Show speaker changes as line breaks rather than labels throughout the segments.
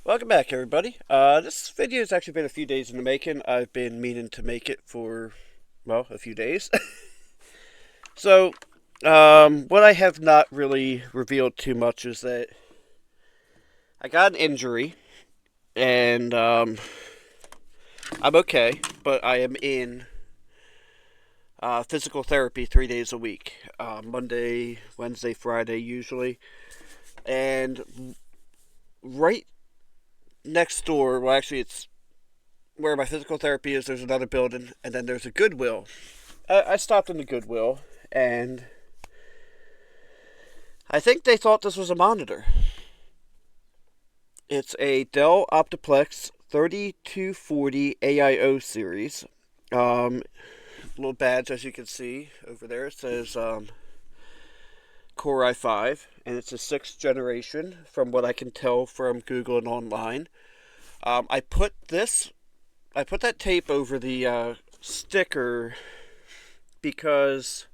Welcome back, everybody. This video has actually been a few days in the making. I've been meaning to make it for, well, a few days. So, what I have not really revealed too much is that I got an injury, and I'm okay, but I am in physical therapy 3 days a week. Monday, Wednesday, Friday, usually. And right next door, well, actually, it's where my physical therapy is. There's another building, and then there's a Goodwill. I stopped in the Goodwill, and I think they thought this was a monitor. It's a Dell Optiplex 3240 AIO series. Little badge, as you can see over there, it says Core i5, and it's a 6th generation, from what I can tell from Google and online. I put that tape over the sticker because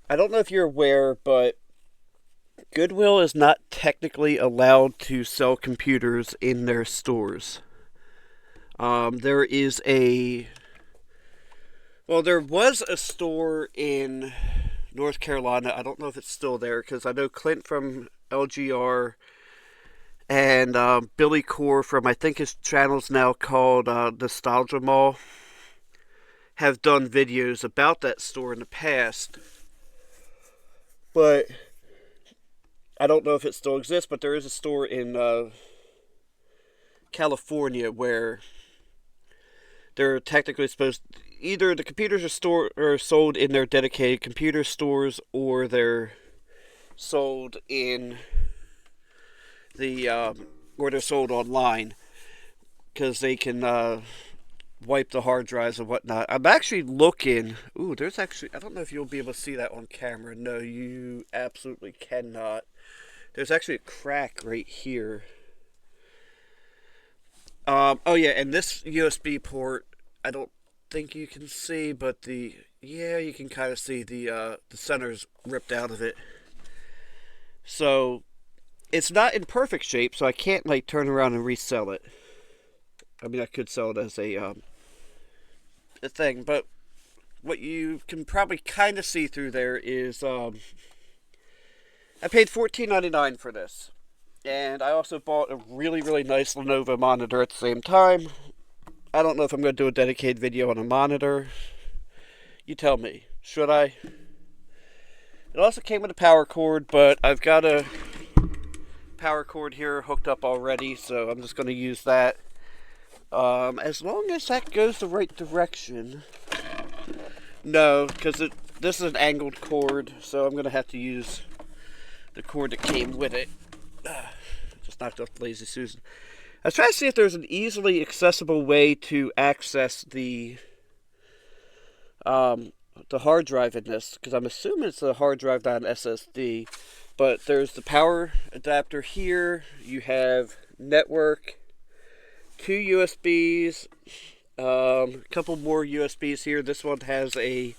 I don't know if you're aware, but Goodwill is not technically allowed to sell computers in their stores. There was a store in North Carolina. I don't know if it's still there because I know Clint from LGR and Billy Core from, I think his channel's now called Nostalgia Mall, have done videos about that store in the past. But I don't know if it still exists, but there is a store in California where they're technically supposed to, either the computers are sold in their dedicated computer stores, or they're sold in the or they're sold online because they can wipe the hard drives and whatnot. I'm actually looking. Ooh, there's actually, I don't know if you'll be able to see that on camera. No, you absolutely cannot. There's actually a crack right here. Oh yeah, and this USB port, I don't think you can see, but you can kind of see the center's ripped out of it. So it's not in perfect shape, so I can't like turn around and resell it. I mean, I could sell it as a thing, but what you can probably kind of see through there is I paid $14.99 for this, and I also bought a really, really nice Lenovo monitor at the same time. I don't know if I'm going to do a dedicated video on a monitor. You tell me. Should I? It also came with a power cord, but I've got a power cord here hooked up already, so I'm just going to use that. As long as that goes the right direction. No, because this is an angled cord, so I'm going to have to use the cord that came with it. Just knocked off the Lazy Susan. I was trying to see if there's an easily accessible way to access the hard drive in this, because I'm assuming it's a hard drive, not an SSD. But there's the power adapter here. You have network, 2 USBs, a couple more USBs here. This one has a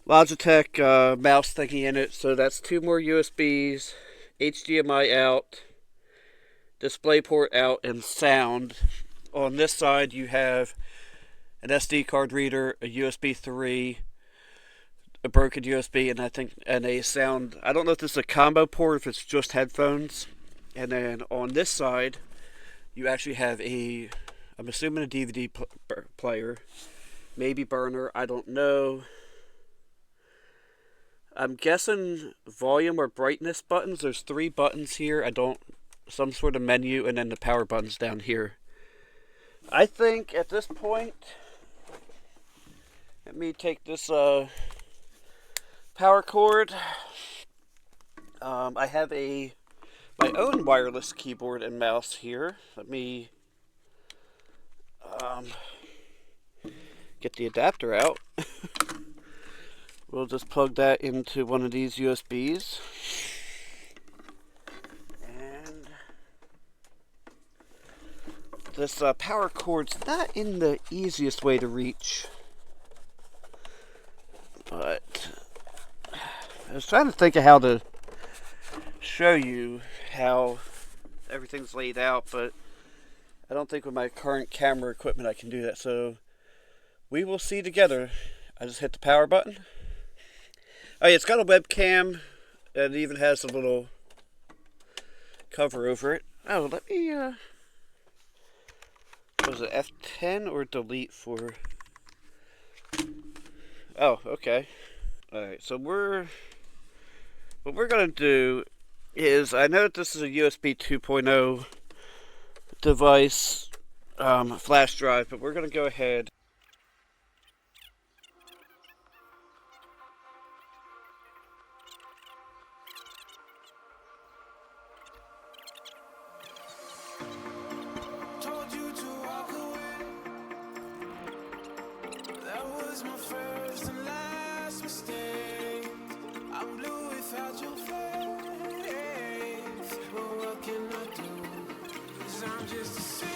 Logitech mouse thingy in it, so that's 2 more USBs, HDMI out, DisplayPort out, and sound. On this side you have an SD card reader, a USB 3, a broken USB, and a sound. I don't know if this is a combo port, if it's just headphones. And then on this side you actually have I'm assuming a DVD player, maybe burner, I don't know. I'm guessing volume or brightness buttons. There's 3 buttons here. Some sort of menu, and then the power buttons down here. I think at this point, let me take this power cord. I have my own wireless keyboard and mouse here. Let me get the adapter out. We'll just plug that into one of these USBs. And this power cord's not in the easiest way to reach. But I was trying to think of how to show you how everything's laid out, but I don't think with my current camera equipment I can do that. So we will see together. I just hit the power button. Oh yeah, it's got a webcam, and it even has a little cover over it. Oh, let me, was it F10 or delete for... Oh, okay. Alright, so what we're going to do is, I know that this is a USB 2.0 device, flash drive, but we're going to go ahead.
Told you to walk away. That was my first and last mistake. I'm blue without your face. But what can I do? 'Cause I'm just a sinking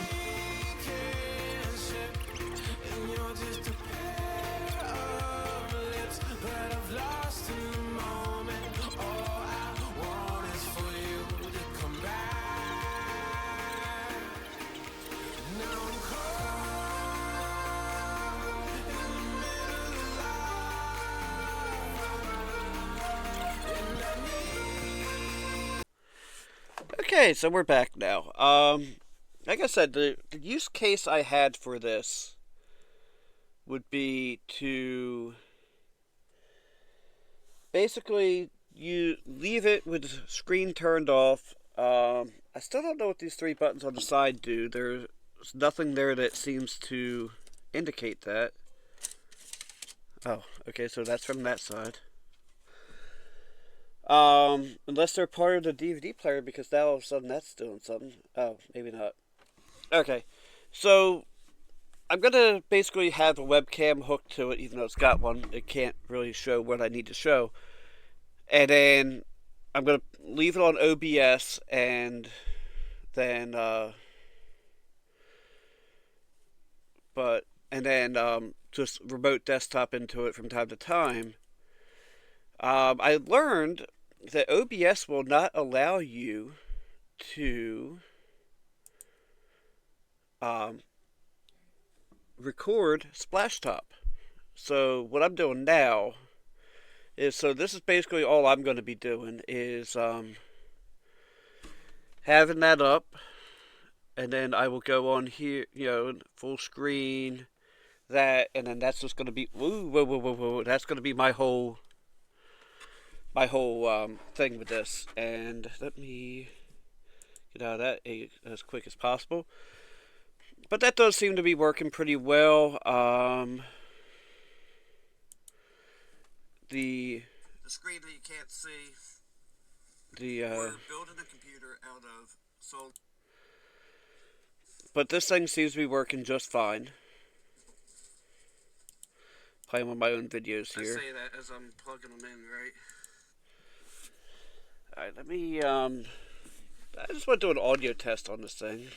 ship, and you're just a pair of lips that I've lost in the moment. All I want is for you to come back. Now I'm caught in the middle of life, and I need.
Okay, so we're back now. Like I said, the use case I had for this would be to basically you leave it with the screen turned off. I still don't know what these three buttons on the side do. There's nothing there that seems to indicate that. Oh, okay, so that's from that side. Unless they're part of the DVD player, because now all of a sudden that's doing something. Oh, maybe not. Okay, so I'm gonna basically have a webcam hooked to it, even though it's got one. It can't really show what I need to show. And then I'm gonna leave it on OBS, and then just remote desktop into it from time to time. I learned that OBS will not allow you to record Splashtop. So what I'm doing now is, so this is basically all I'm going to be doing is having that up, and then I will go on here, full screen, that, and then that's just going to be, whoa, that's going to be my whole thing with this. And let me get out of that as quick as possible. But that does seem to be working pretty well. The screen that you can't see, we're building a computer out of, so. But this thing seems to be working just fine. Playing with my own videos here. I say that as I'm plugging them in, right? Alright, let me, I just want to do an audio test on this thing.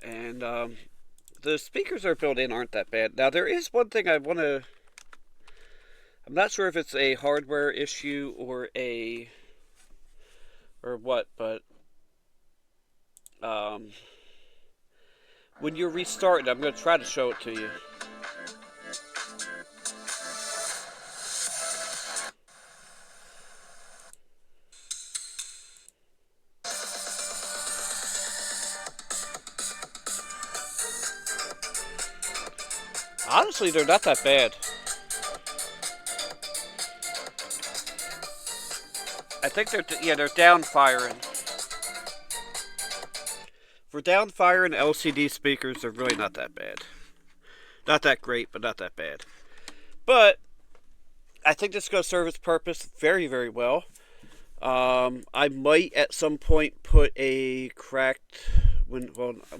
And, the speakers that are built in aren't that bad. Now, there is one thing I want to... I'm not sure if it's a hardware issue or what, but... when you're restarting, I'm going to try to show it to you. Honestly, they're not that bad. I think they're down firing. For down firing LCD speakers, they're really not that bad. Not that great, but not that bad. But I think this is going to serve its purpose very, very well. I might at some point put a cracked, when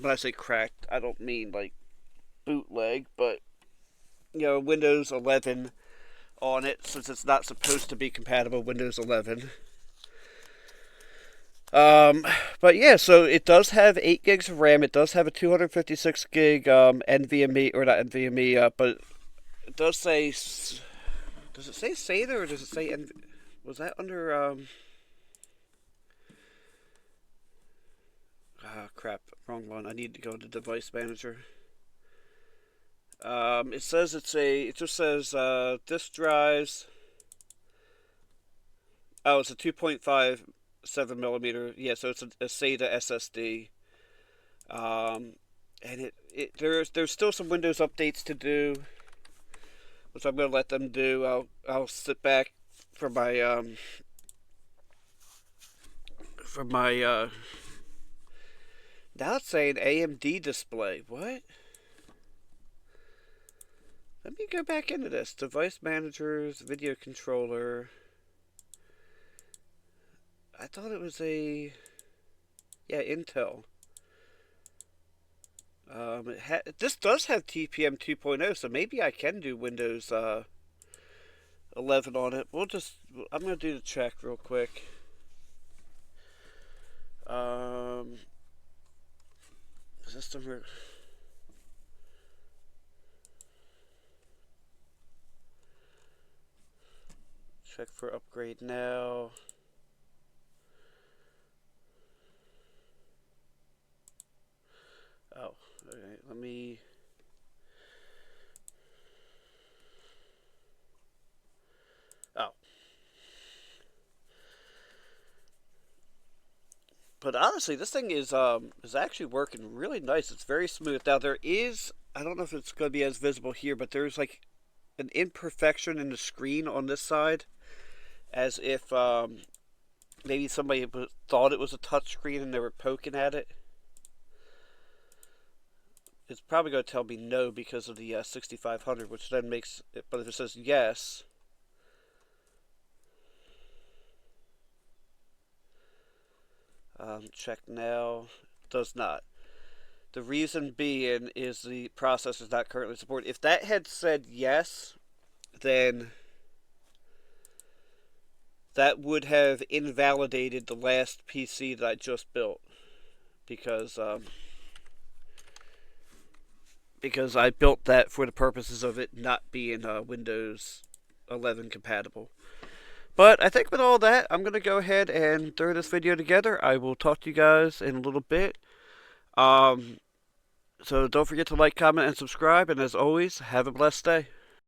I say cracked, I don't mean like bootleg, but Windows 11 on it, since it's not supposed to be compatible with Windows 11. But yeah, so it does have 8 gigs of RAM. It does have a 256 gig NVMe, or not NVMe, but it does say. Does it say SATA or does it say was that under crap, wrong one. I need to go into Device Manager. It says it just says disk drives. Oh, it's a 2.57 millimeter. Yeah, so it's a SATA SSD. And there's still some Windows updates to do, which I'm gonna let them do. I'll sit back for my now it's saying AMD display. What? Let me go back into this. Device managers, video controller. I thought it was yeah, Intel. This does have TPM 2.0, so maybe I can do Windows 11 on it. I'm gonna do the check real quick. System. Check for upgrade now. Oh, okay. Let me. Oh. But honestly, this thing is actually working really nice. It's very smooth. Now I don't know if it's going to be as visible here, but there's like an imperfection in the screen on this side, as if maybe somebody thought it was a touch screen and they were poking at it. It's probably going to tell me no because of the 6500, which then makes it. But if it says yes, check now, does not. The reason being is the processor is not currently supported. If that had said yes, then that would have invalidated the last PC that I just built, because I built that for the purposes of it not being Windows 11 compatible. But I think with all that, I'm going to go ahead and throw this video together. I will talk to you guys in a little bit. So don't forget to like, comment, and subscribe. And as always, have a blessed day.